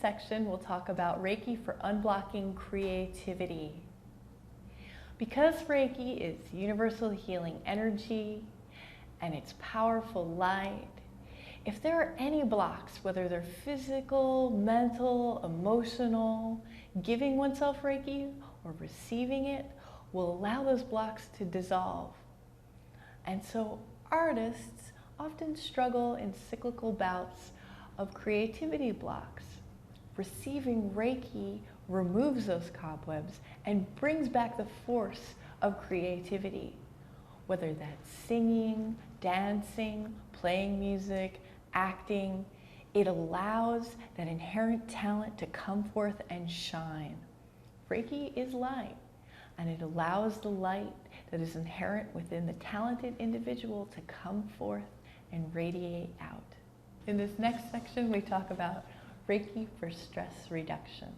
next section, we'll talk about Reiki for unblocking creativity. Because Reiki is universal healing energy and it's powerful light, if there are any blocks, whether they're physical, mental, emotional, giving oneself Reiki or receiving it will allow those blocks to dissolve. And so artists often struggle in cyclical bouts of creativity blocks. Receiving Reiki removes those cobwebs and brings back the force of creativity, whether that's singing, dancing, playing music, acting. It allows that inherent talent to come forth and shine. Reiki is light, and it allows the light that is inherent within the talented individual to come forth and radiate out. In this next section, we talk about Reiki for stress reduction.